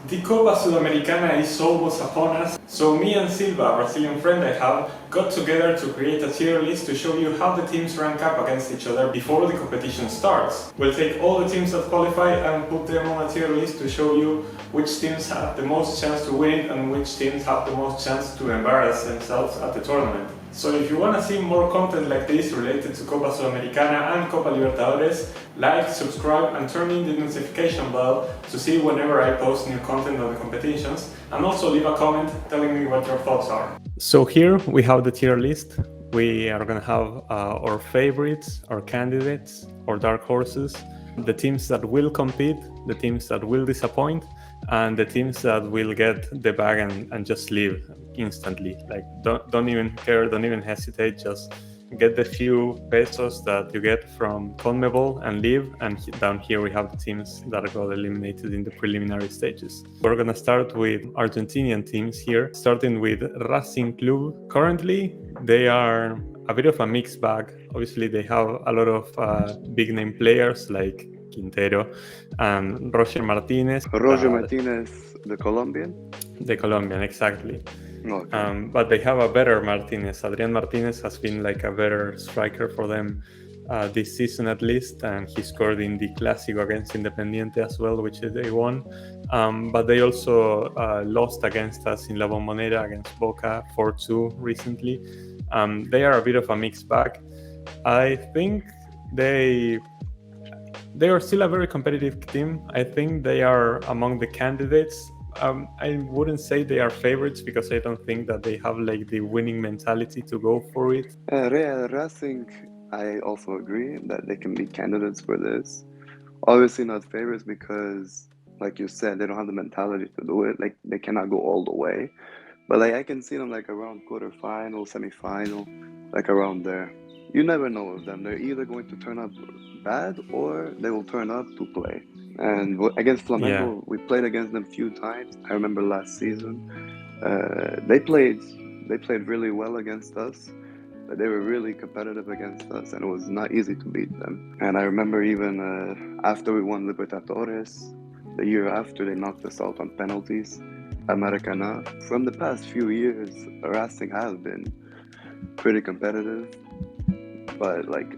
The Copa Sudamericana is almost upon us, so me and Silva, a Brazilian friend I have, got together to create a tier list to show you how the teams rank up against each other before the competition starts. We'll take all the teams that qualify and put them on a tier list to show you which teams have the most chance to win and which teams have the most chance to embarrass themselves at the tournament. So if you want to see more content like this related to Copa Sudamericana and Copa Libertadores, like, subscribe and turn in the notification bell to see whenever I post new content on the competitions, and also leave a comment telling me what your thoughts are. So here we have the tier list. We are going to have our favorites, our candidates, our dark horses, the teams that will compete, the teams that will disappoint, and the teams that will get the bag and just leave instantly. Like don't even care, don't even hesitate, just get the few pesos that you get from CONMEBOL and leave. And down here we have the teams that got eliminated in the preliminary stages. We're gonna start with Argentinian teams here, starting with Racing Club. Currently they are a bit of a mixed bag. Obviously they have a lot of big name players like Quintero and Roger Martinez. Martinez, the Colombian? The Colombian, exactly. Okay. But they have a better Martinez. Adrian Martinez has been like a better striker for them this season at least, and he scored in the Clásico against Independiente as well, which they won. But they also lost against us in La Bombonera against Boca 4-2 recently. They are a bit of a mixed bag. I think they are still a very competitive team. I think they are among the candidates. I wouldn't say they are favorites because I don't think that they have like the winning mentality to go for it. Racing, I also agree that they can be candidates for this. Obviously not favorites because, like you said, they don't have the mentality to do it. Like they cannot go all the way. But like I can see them like around quarterfinal, semifinal, like around there. You never know with them. They're either going to turn up bad or they will turn up to play. And against Flamengo, we played against them a few times. I remember last season, they played really well against us. They were really competitive against us, and it was not easy to beat them. And I remember even after we won Libertadores, the year after they knocked us out on penalties, Americana. From the past few years, Racing has been pretty competitive, but like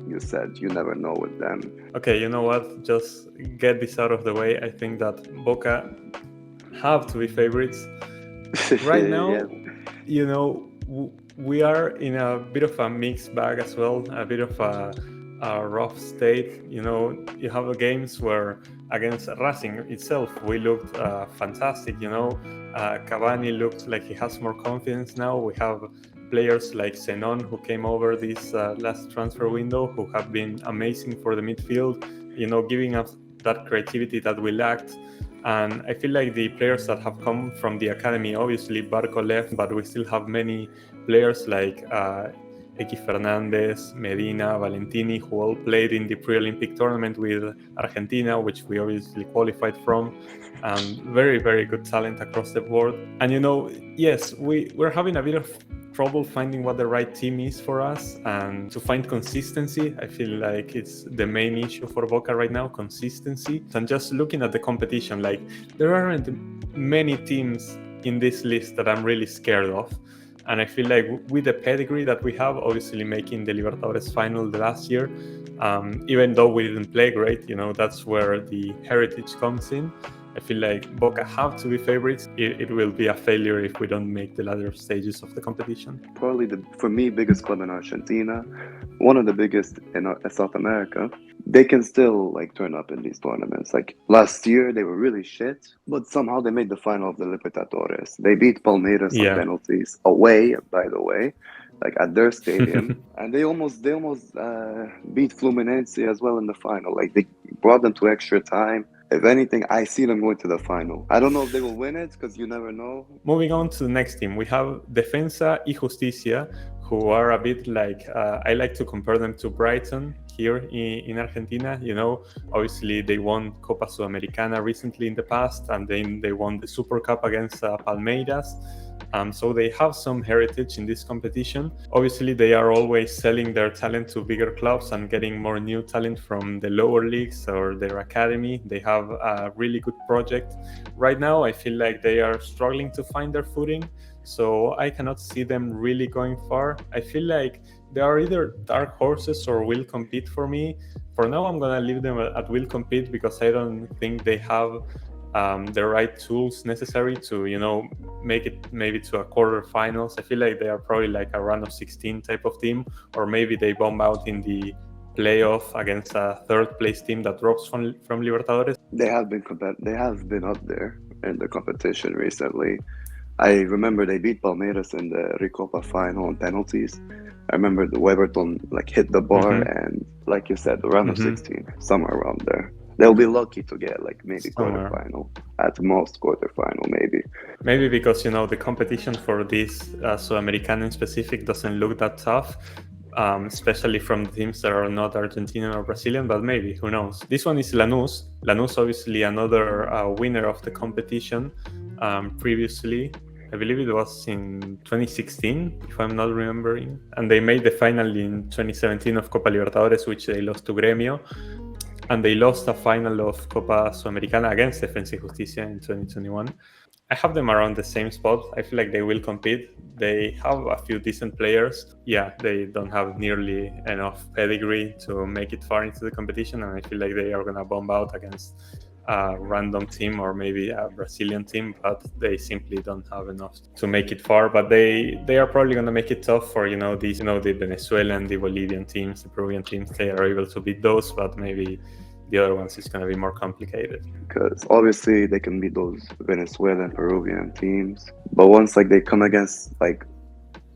you said, you never know with them. Okay, you know what? Just get this out of the way. I think that Boca have to be favorites. Right now, Yeah. you know, we are in a bit of a mixed bag as well, a bit of a rough state. You know, you have games where against Racing itself, we looked fantastic. You know, Cavani looked like he has more confidence now. We have players like Zenon, who came over this last transfer window, who have been amazing for the midfield, you know, giving us that creativity that we lacked. And I feel like the players that have come from the academy, obviously Barco left, but we still have many players like Eki Fernandez, Medina, Valentini, who all played in the pre-Olympic tournament with Argentina, which we obviously qualified from. Very, very good talent across the board. And, you know, yes, we're having a bit of trouble finding what the right team is for us, and to find consistency. I feel like it's the main issue for Boca right now, consistency. And just looking at the competition, like there aren't many teams in this list that I'm really scared of. And I feel like with the pedigree that we have, obviously making the Libertadores final the last year, even though we didn't play great, you know, that's where the heritage comes in. I feel like Boca have to be favorites. It will be a failure if we don't make the latter stages of the competition. Probably for me, biggest club in Argentina, one of the biggest in South America. They can still like turn up in these tournaments. Like last year, they were really shit, but somehow they made the final of the Libertadores. They beat Palmeiras on penalties away, by the way, like at their stadium, and they almost beat Fluminense as well in the final. Like they brought them to extra time. If anything, I see them going to the final. I don't know if they will win it because you never know. Moving on to the next team, we have Defensa y Justicia, who are a bit like, I like to compare them to Brighton here in Argentina. You know, obviously they won Copa Sudamericana recently in the past, and then they won the Super Cup against Palmeiras. So they have some heritage in this competition. Obviously, they are always selling their talent to bigger clubs and getting more new talent from the lower leagues or their academy. They have a really good project. Right now, I feel like they are struggling to find their footing, so I cannot see them really going far. I feel like they are either dark horses or will compete for me. For now, I'm gonna leave them at will compete because I don't think they have the right tools necessary to, you know, make it maybe to a quarterfinals. I feel like they are probably like a round of 16 type of team, or maybe they bomb out in the playoff against a third place team that drops from Libertadores. They have been they have been up there in the competition recently. I remember they beat Palmeiras in the Recopa final on penalties. I remember the Weberton like hit the bar, and like you said, the round of 16, somewhere around there. They'll be lucky to get like maybe quarterfinal, at most quarterfinal maybe. Maybe because, you know, the competition for this Sudamericana in specific doesn't look that tough, especially from the teams that are not Argentinian or Brazilian, but maybe, who knows. This one is Lanús. Lanús, obviously another winner of the competition previously. I believe it was in 2016, if I'm not remembering. And they made the final in 2017 of Copa Libertadores, which they lost to Gremio. And they lost a final of Copa Sudamericana against Defensa y Justicia in 2021. I have them around the same spot. I feel like they will compete. They have a few decent players. Yeah, they don't have nearly enough pedigree to make it far into the competition, and I feel like they are going to bomb out against a random team or maybe a Brazilian team, but they simply don't have enough to make it far. But they are probably going to make it tough for, you know, these, you know, the Venezuelan, the Bolivian teams, the Peruvian teams. They are able to beat those, but maybe the other ones is going to be more complicated. Because obviously they can beat those Venezuelan, Peruvian teams, but once like they come against like,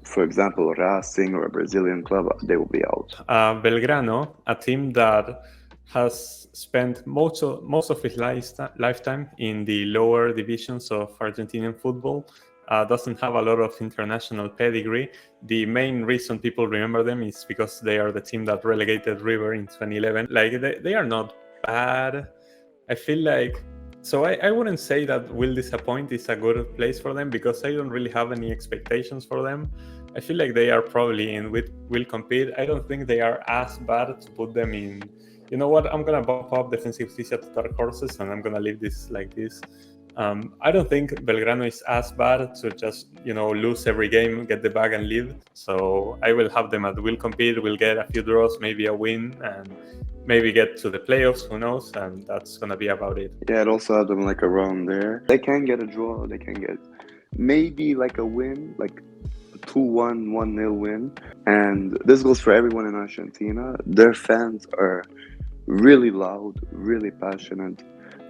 for example, Racing or a Brazilian club, they will be out. Belgrano, a team that has spent most of his lifetime in the lower divisions of Argentinian football, doesn't have a lot of international pedigree. The main reason people remember them is because they are the team that relegated River in 2011. Like, they are not bad. I feel like, so I wouldn't say that Will Disappoint is a good place for them, because I don't really have any expectations for them. I feel like they are probably in with will compete. I don't think they are as bad to put them in. You know what? I'm gonna bump up Defensa y Justicia to dark horses, and I'm gonna leave this like this. I don't think Belgrano is as bad to just, you know, lose every game, get the bag and leave. So I will have them at will compete. We'll get a few draws, maybe a win, and maybe get to the playoffs. Who knows? And that's gonna be about it. Yeah, I'd also have them like around there. They can get a draw. They can get maybe like a win, like 2-1, 1-0 win. And this goes for everyone in Argentina. Their fans are really loud, really passionate.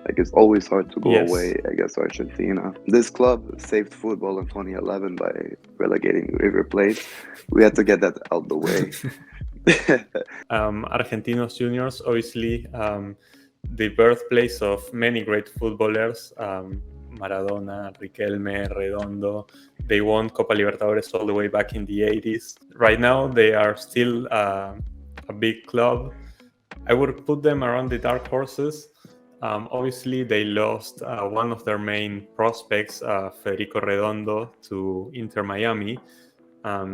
Like, it's always hard to go away against Argentina. This club saved football in 2011 by relegating River Plate. We had to get that out the way. Argentinos Juniors, obviously, the birthplace of many great footballers. Maradona, Riquelme, Redondo. They won Copa Libertadores all the way back in the 80s. Right now, they are still a big club. I would put them around the dark horses. Obviously, they lost one of their main prospects, Federico Redondo, to Inter Miami.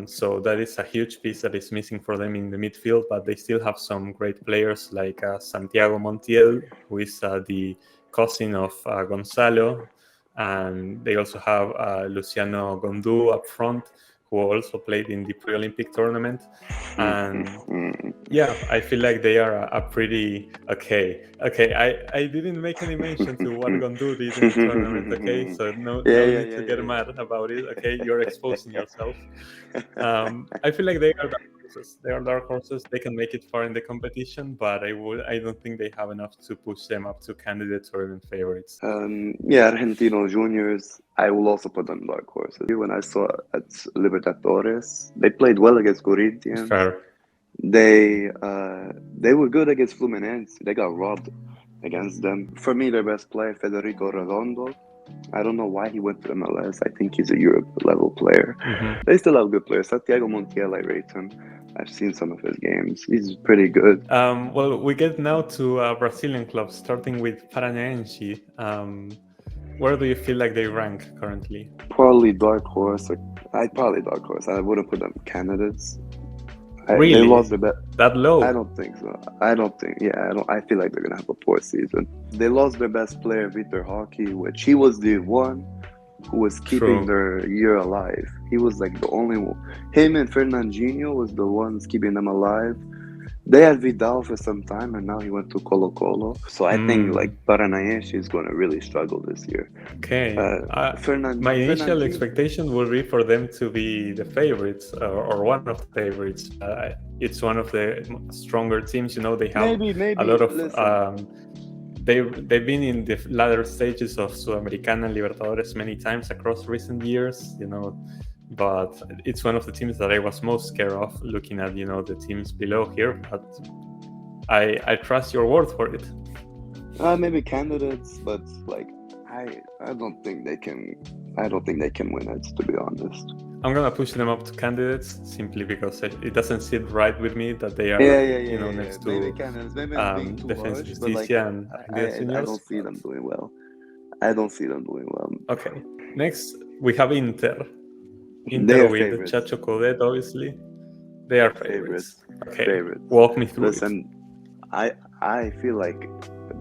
So that is a huge piece that is missing for them in the midfield, but they still have some great players like Santiago Montiel, who is the cousin of Gonzalo. And they also have Luciano Gondú up front, who also played in the pre-Olympic tournament. And yeah, I feel like they are a pretty okay. I didn't make any mention to what Gondú did in the tournament. Okay, so no need to get mad about it. Okay, you're exposing yourself. I feel like they are dark horses. They are dark horses. They can make it far in the competition, but I don't think they have enough to push them up to candidates or even favorites. Argentino Juniors, I will also put them dark horses. When I saw at Libertadores, they played well against Corinthians. Fair. They were good against Fluminense. They got robbed against them. For me, their best player, Federico Redondo. I don't know why he went to MLS. I think he's a Europe level player. They still have good players. Santiago Montiel, I rate him. I've seen some of his games. He's pretty good. Well, we get now to Brazilian clubs, starting with Paranaense. Where do you feel like they rank currently? Probably dark horse. Probably dark horse. I wouldn't put them candidates. Really? They lost their bet. That low? I don't think so. I don't think. Yeah, I don't. I feel like they're gonna have a poor season. They lost their best player, Vitor Hockey, which he was the one who was keeping their year alive. He was like the only one. Him and Fernandinho was the ones keeping them alive. They had Vidal for some time, and now he went to Colo Colo. So I think like Paranaense is going to really struggle this year. Okay. My initial expectation would be for them to be the favorites, or one of the favorites. It's one of the stronger teams. You know, they have a lot of. They've been in the latter stages of SUDAMERICANA and Libertadores many times across recent years. You know. But it's one of the teams that I was most scared of, looking at the teams below here. But I trust your word for it. Maybe candidates, but like I don't think they can. I don't think they can win it, to be honest. I'm gonna push them up to candidates simply because it doesn't sit right with me that they are next to Defensa y Justicia and I don't see them doing well. I don't see them doing well. Okay. Next we have Inter. Inter with favorites. Chacho Coudet, obviously. They are favorites. Okay. Favorites. Walk me through it. I feel like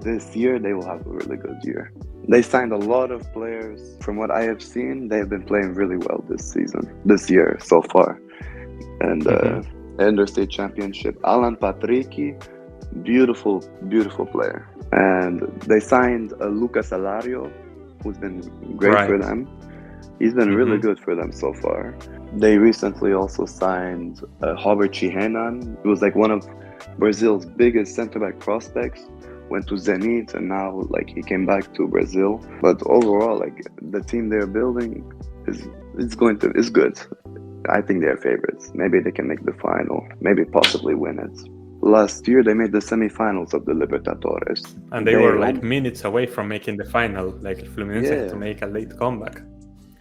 this year they will have a really good year. They signed a lot of players. From what I have seen, they have been playing really well this year so far. And in their state championship, Alan Patricky, beautiful player. And they signed Lucas Alario, who's been great for them. He's been really good for them so far. They recently also signed Robert Chihenan. He was like one of Brazil's biggest center-back prospects. Went to Zenit and now like he came back to Brazil. But overall, like the team they're building is good. I think they're favorites. Maybe they can make the final. Maybe possibly win it. Last year they made the semifinals of the Libertadores. And they were like minutes away from making the final. Like Fluminense had to make a late comeback.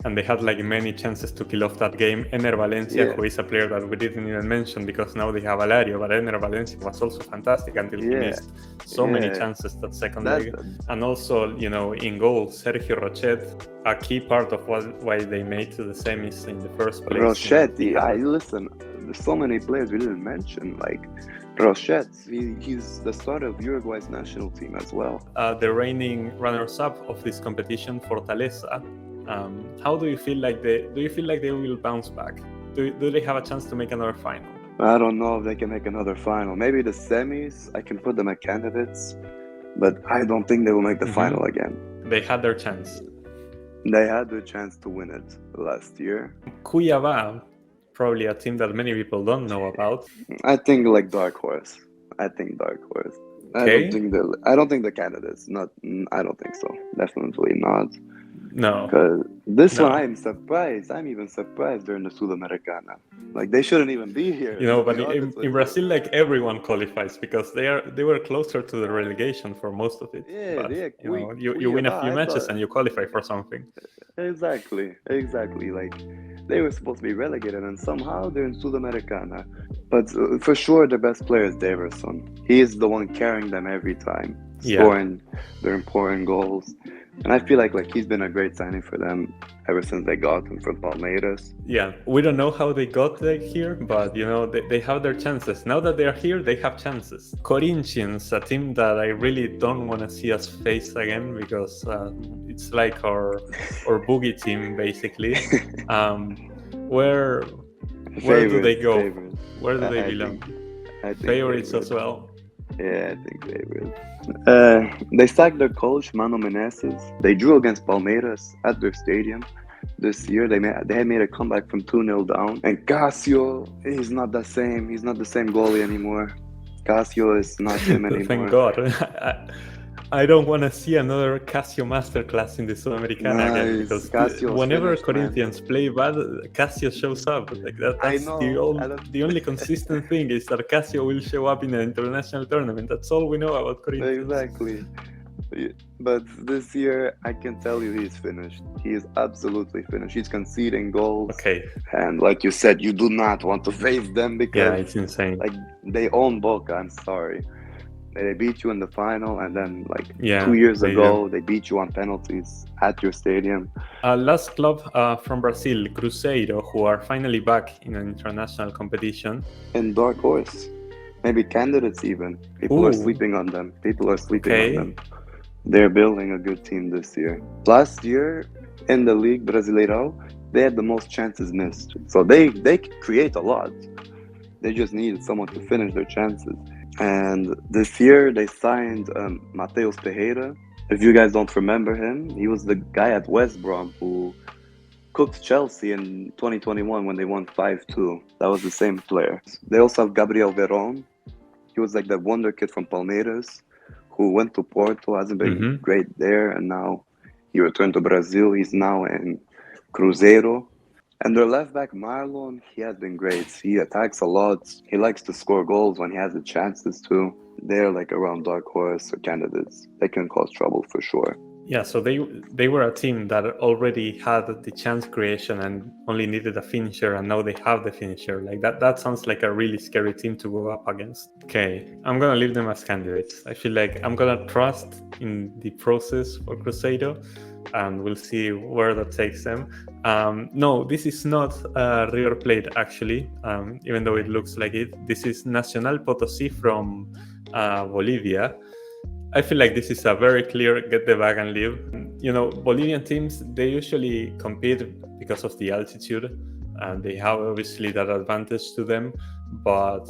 And they had like many chances to kill off that game. Ener Valencia, who is a player that we didn't even mention because now they have Alario, but Ener Valencia was also fantastic until he missed so many chances that second leg. And also, in goal, Sergio Rochet, a key part of why they made to the semis in the first place. Rochet, listen, there's so many players we didn't mention, like Rochet, he's the starter of Uruguay's national team as well. The reigning runners-up of this competition, Fortaleza. How do you feel like they will bounce back? Do they have a chance to make another final? I don't know if they can make another final. Maybe the semis, I can put them as candidates, but I don't think they will make the final again. They had their chance. They had their chance to win it last year. Cuiabá, probably a team that many people don't know about. I think like dark horse. Okay. I don't think the candidates. I don't think so. Definitely not. No. Because this one, I'm surprised. I'm even surprised during the SUDAMERICANA. Like they shouldn't even be here. But in Brazil, like everyone qualifies because they were closer to the relegation for most of it. You win a few matches and you qualify for something. Exactly. Like they were supposed to be relegated and somehow they're in SUDAMERICANA. But for sure, the best player is Daverson. He is the one carrying them every time, scoring their important goals. And I feel like he's been a great signing for them ever since they got him from Palmeiras. Yeah, we don't know how they got here, but they have their chances. Now that they're here, they have chances. Corinthians, a team that I really don't want to see us face again because it's like our boogie team basically. Where do they go? Favorites. Where do they belong? Favorites as well. Yeah, I think favorites. They sacked their coach Mano Menezes. They drew against Palmeiras at their stadium this year. They had made a comeback from 2-0 down. And Cássio, he's not the same. He's not the same goalie anymore. Cássio is not him anymore. Thank God. I don't want to see another Cássio masterclass in the SUDAMERICANA again because whenever Corinthians play bad, Cássio shows up. That's the only consistent thing is that Cássio will show up in an international tournament. That's all we know about Corinthians. Exactly. But this year, I can tell you he's finished. He is absolutely finished. He's conceding goals. Okay. And like you said, you do not want to face them Yeah, because it's insane. like they own Boca. I'm sorry. They beat you in the final, and then like Yeah, 2 years they ago, do. they beat you on penalties at your stadium. Last club from Brazil, Cruzeiro, who are finally back in an international competition. And dark horse, maybe candidates even. People are Ooh, sleeping on them. People are sleeping on okay. them. They're building a good team this year. Last year in the league Brasileirão, they had the most chances missed. So they create a lot. They just needed someone to finish their chances. And this year they signed Mateus Pereira. If you guys don't remember him, he was the guy at West Brom who cooked Chelsea in 2021 when they won 5-2. That was the same player. They also have Gabriel Veron. He was like the wonder kid from Palmeiras who went to Porto, hasn't been Mm-hmm. great there, and now he returned to Brazil. He's now in Cruzeiro. And their left back Marlon, he has been great. He attacks a lot. He likes to score goals when he has the chances to. They're like around dark horse or candidates. They can cause trouble for sure. Yeah, so they were a team that already had the chance creation and only needed a finisher, and now they have the finisher. Like that sounds like a really scary team to go up against. Okay, I'm gonna leave them as candidates. I feel like I'm gonna trust in the process for Cruzeiro, and we'll see where that takes them. No, this is not River Plate actually, even though it looks like it. This is Nacional Potosí from Bolivia. I feel like this is a very clear get the bag and leave. You know, Bolivian teams, they usually compete because of the altitude, and they have obviously that advantage to them. But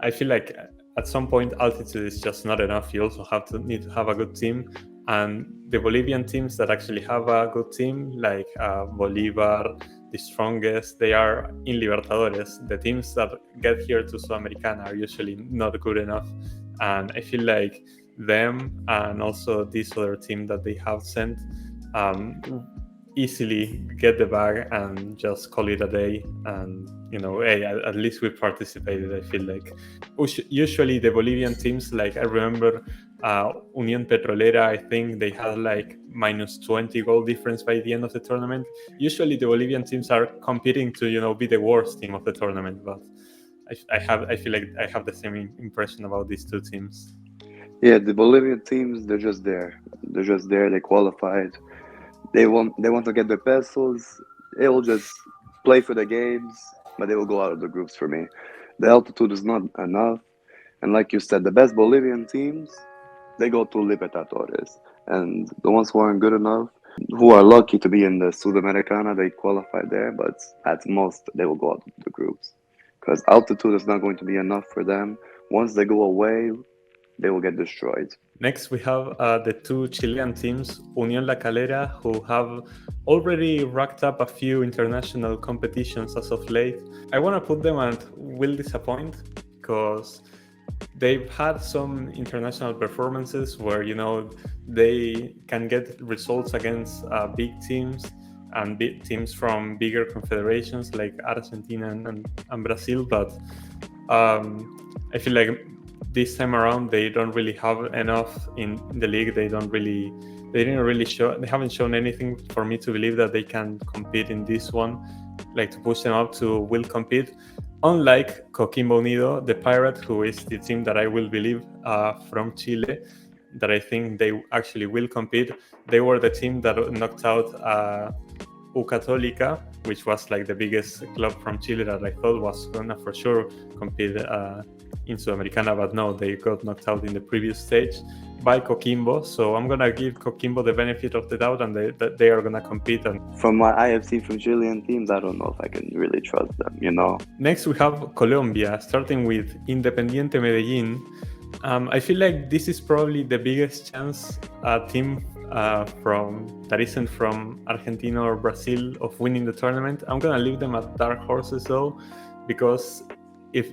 I feel like at some point altitude is just not enough. You also need to have a good team. And the Bolivian teams that actually have a good team, like Bolivar, the strongest, they are in Libertadores. The teams that get here to SUDAMERICANA are usually not good enough. And I feel like them and also this other team that they have sent easily get the bag and just call it a day. And hey, at least we participated. I feel like usually the Bolivian teams, like I remember Unión Petrolera, I think they had like minus 20 goal difference by the end of the tournament. Usually the Bolivian teams are competing to be the worst team of the tournament, but I feel like I have the same impression about these two teams. Yeah, the Bolivian teams, they're just there. They're just there. They qualified. They want to get their pesos. They will just play for the games, but they will go out of the groups for me. The altitude is not enough. And like you said, the best Bolivian teams, they go to Libertadores. And the ones who aren't good enough, who are lucky to be in the SUDAMERICANA, they qualify there, but at most they will go out of the groups. Because altitude is not going to be enough for them. Once they go away, they will get destroyed. Next, we have the two Chilean teams, Unión La Calera, who have already racked up a few international competitions as of late. I want to put them at will disappoint because they've had some international performances where they can get results against big teams and big teams from bigger confederations like Argentina and Brazil, but I feel like this time around they don't really have enough in the league. They haven't shown anything for me to believe that they can compete in this one, like to push them up to will compete. Unlike Coquimbo Unido, the Pirate, who is the team that I will believe from Chile, that I think they actually will compete. They were the team that knocked out U Católica, which was like the biggest club from Chile that I thought was gonna for sure compete in Sudamericana, but no, they got knocked out in the previous stage by Coquimbo. So I'm gonna give Coquimbo the benefit of the doubt, and they are gonna compete. And from what I have seen from Chilean teams, I don't know if I can really trust them. Next, we have Colombia, starting with Independiente Medellín. I feel like this is probably the biggest chance a team that isn't from Argentina or Brazil of winning the tournament. I'm gonna leave them at dark horses though, because if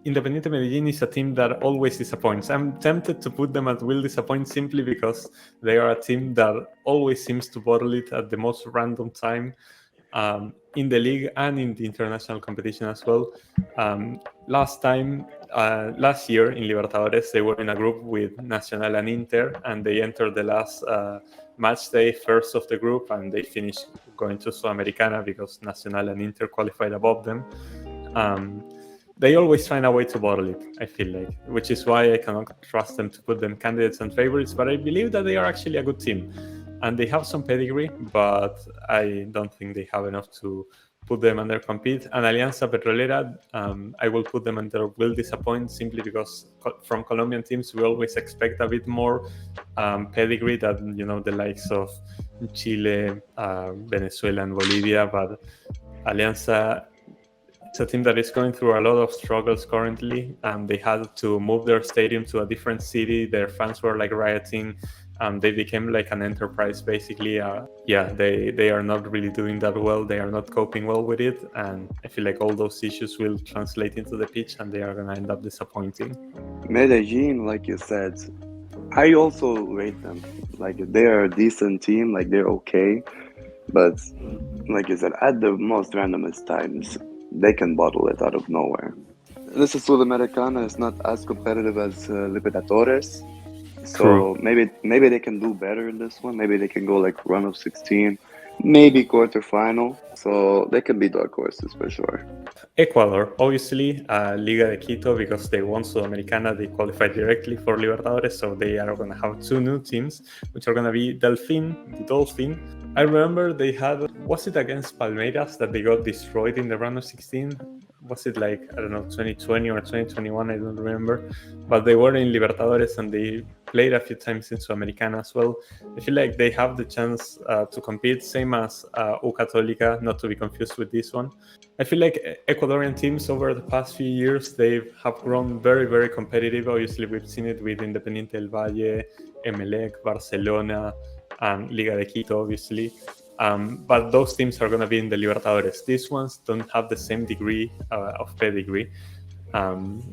Independiente Medellín is a team that always disappoints. I'm tempted to put them at will disappoint simply because they are a team that always seems to bottle it at the most random time in the league and in the international competition as well. last time, last year in Libertadores, they were in a group with Nacional and Inter, and they entered the last match day first of the group, and they finished going to Sudamericana because Nacional and Inter qualified above them. They always find a way to bottle it, I feel like, which is why I cannot trust them to put them candidates and favorites, but I believe that they are actually a good team. And they have some pedigree, but I don't think they have enough to put them under compete. And Alianza Petrolera, I will put them under will disappoint simply because from Colombian teams, we always expect a bit more pedigree than, the likes of Chile, Venezuela, and Bolivia. But Alianza, it's a team that is going through a lot of struggles currently. They had to move their stadium to a different city. Their fans were like rioting. They became like an enterprise basically. They are not really doing that well. They are not coping well with it. And I feel like all those issues will translate into the pitch and they are going to end up disappointing. Medellin, like you said, I also rate them. Like they're a decent team, like they're okay. But like you said, at the most randomest times, they can bottle it out of nowhere. This is SUDAMERICANA. It's not as competitive as Libertadores. So maybe they can do better in this one. Maybe they can go like run of 16, maybe quarterfinal. So they can be dark horses for sure. Ecuador, obviously, Liga de Quito, because they won Sudamericana, they qualified directly for Libertadores, so they are going to have two new teams, which are going to be the Dolphin. I remember they had, was it against Palmeiras that they got destroyed in the round of 16? Was it like, I don't know, 2020 or 2021? I don't remember. But they were in Libertadores and they played a few times in Sudamericana as well. I feel like they have the chance to compete, same as U Católica, not to be confused with this one. I feel like Ecuadorian teams over the past few years, they have grown very, very competitive. Obviously, we've seen it with Independiente del Valle, Emelec, Barcelona, and Liga de Quito, obviously. But those teams are going to be in the Libertadores. These ones don't have the same degree of pedigree.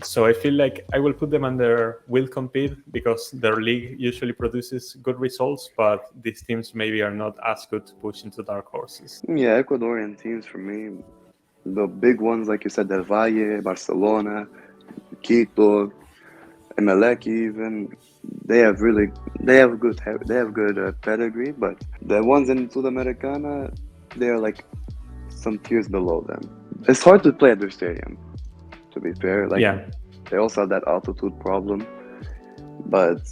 So I feel like I will put them under will compete because their league usually produces good results, but these teams maybe are not as good to push into dark horses. Yeah, Ecuadorian teams for me, the big ones like you said, Del Valle, Barcelona, Quito, Emelec even, they have good pedigree, but the ones in Sudamericana, they are like some tiers below them. It's hard to play at their stadium, to be fair. They also have that altitude problem, but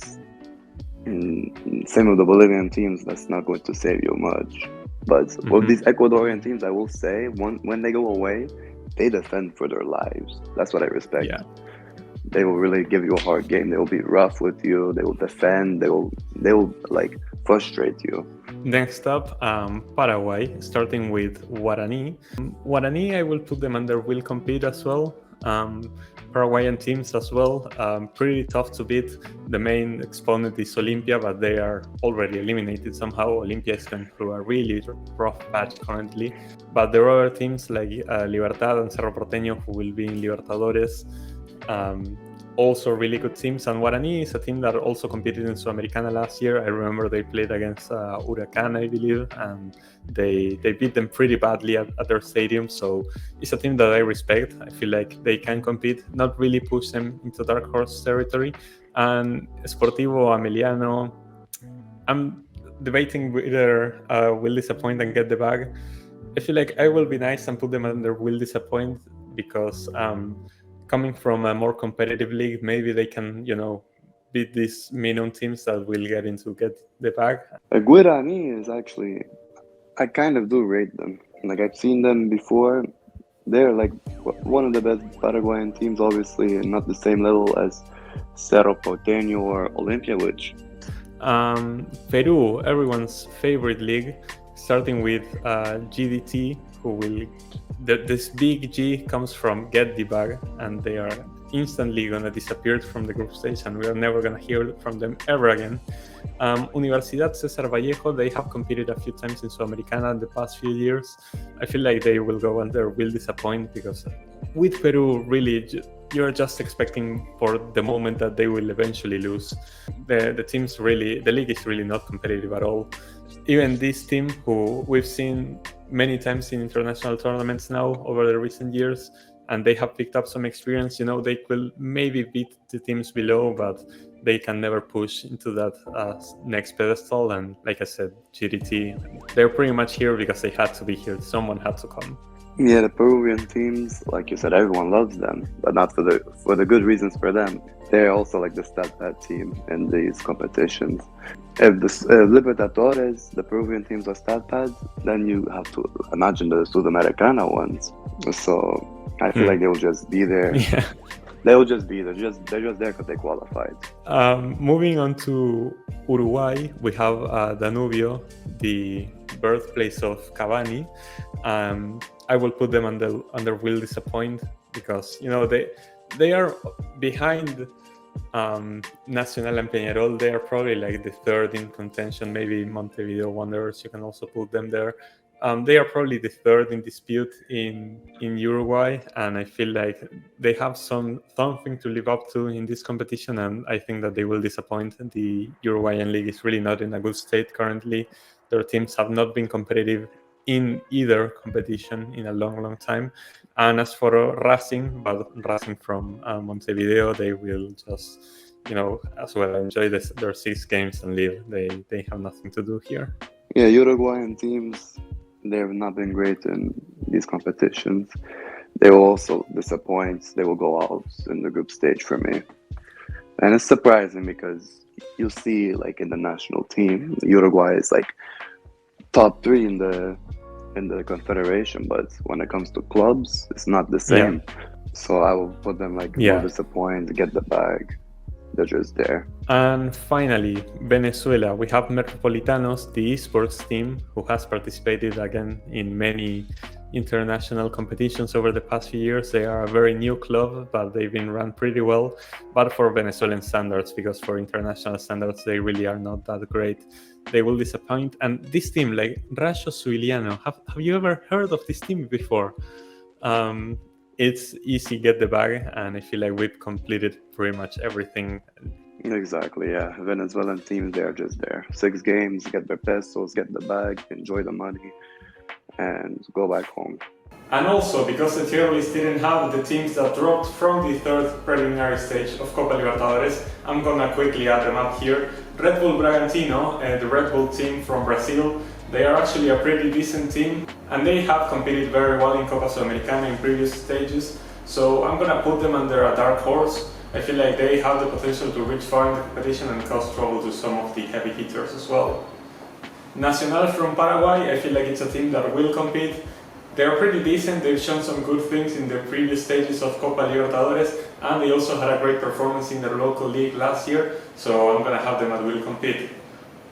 same with the Bolivian teams, that's not going to save you much. But with these Ecuadorian teams, I will say, when they go away, they defend for their lives. That's what I respect. Yeah. They will really give you a hard game. They will be rough with you. They will defend. They will like frustrate you. Next up, Paraguay, starting with Guarani. Guarani, I will put them under will compete as well. Paraguayan teams as well, pretty tough to beat. The main exponent is Olimpia, but they are already eliminated somehow. Olimpia is going through a really rough patch currently. But there are other teams like Libertad and Cerro Porteño who will be in Libertadores. Also really good teams, and Guarani is a team that also competed in Sudamericana last year. I remember they played against Huracan, I believe, and they beat them pretty badly at their stadium, so it's a team that I respect. I feel like they can compete, not really push them into dark horse territory. And Sportivo Ameliano, I'm debating whether will disappoint and get the bag. I feel like I will be nice and put them under will disappoint because coming from a more competitive league, maybe they can, beat these minimum teams that will get the bag. Guarani is actually, I kind of do rate them. Like I've seen them before. They're like one of the best Paraguayan teams, obviously, and not the same level as Cerro Porteño or Olimpia, which... Peru, everyone's favorite league, starting with GDT, who will... This big G comes from Get the Bag, and they are instantly going to disappear from the group stage, and we are never going to hear from them ever again. Universidad Cesar Vallejo, they have competed a few times in Sudamericana in the past few years. I feel like they will go under will disappoint because with Peru, really, you're just expecting for the moment that they will eventually lose. The league is really not competitive at all. Even this team, who we've seen many times in international tournaments now over the recent years, and they have picked up some experience. They will maybe beat the teams below, but they can never push into that next pedestal. And like I said, GDT, they're pretty much here because they had to be here. Someone had to come. Yeah, the Peruvian teams, like you said, everyone loves them, but not for the good reasons for them. They're also like the stat pad team in these competitions. If the Libertadores, the Peruvian teams are stat pads, then you have to imagine the SUDAMERICANA ones. So I feel like they will just be there. Yeah. They will just be there. They're just there because they qualified. Moving on to Uruguay, we have Danubio, the birthplace of Cavani. I will put them under will disappoint because they are behind Nacional and Peñarol. They are probably like the third in contention. Maybe Montevideo Wanderers, you can also put them there. They are probably the third in dispute in Uruguay, and I feel like they have something to live up to in this competition, and I think that they will disappoint. The Uruguayan league is really not in a good state currently. Their teams have not been competitive in either competition in a long time. And as for Racing from Montevideo, they will just as well enjoy their 6 games and leave. They have nothing to do here. Yeah, Uruguayan teams, they have not been great in these competitions. They will also disappoint. They will go out in the group stage for me. And it's surprising because you see, like in the national team, Uruguay is like top 3 in the confederation, but when it comes to clubs, it's not the same. Yeah. So I will put them like no disappoint, get the bag. They're just there. And finally, Venezuela. We have Metropolitanos, the esports team, who has participated again in many international competitions over the past few years. They are a very new club, but they've been run pretty well. But for Venezuelan standards, because for international standards, they really are not that great. They will disappoint. And this team, like Rayo Zuiliano, have you ever heard of this team before? It's easy, get the bag, and I feel like we've completed pretty much everything. Exactly, yeah. Venezuelan teams, they're just there. 6 games, get their pesos, get the bag, enjoy the money, and go back home. And also, because the tier list didn't have the teams that dropped from the 3rd preliminary stage of Copa Libertadores, I'm gonna quickly add them up here. Red Bull Bragantino, the Red Bull team from Brazil, they are actually a pretty decent team, and they have competed very well in Copa Sudamericana in previous stages. So I'm gonna put them under a dark horse. I feel like they have the potential to reach far in the competition and cause trouble to some of the heavy hitters as well. Nacional from Paraguay, I feel like it's a team that will compete. They're pretty decent. They've shown some good things in the previous stages of Copa Libertadores, and they also had a great performance in their local league last year, so I'm gonna have them at will compete.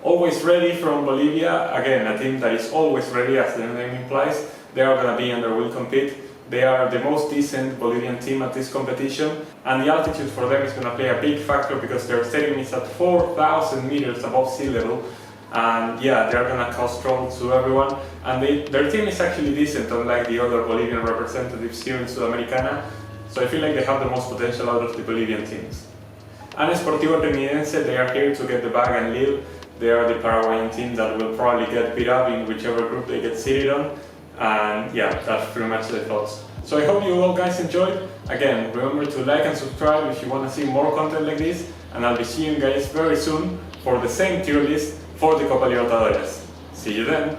Always Ready from Bolivia, again a team that is always ready as the name implies. They are going to be under will compete. They are the most decent Bolivian team at this competition, and the altitude for them is going to play a big factor because their stadium is at 4,000 meters above sea level, and yeah, they're going to cause trouble to everyone. And their team is actually decent, unlike the other Bolivian representatives here in Sudamericana, so I feel like they have the most potential out of the Bolivian teams. And Sportivo Trinidense, they are here to get the bag and leave. They are the Paraguayan team that will probably get beat up in whichever group they get seated on. And yeah, that's pretty much the thoughts. So I hope you all guys enjoyed. Again, remember to like and subscribe if you want to see more content like this. And I'll be seeing you guys very soon for the same tier list for the Copa Libertadores. See you then!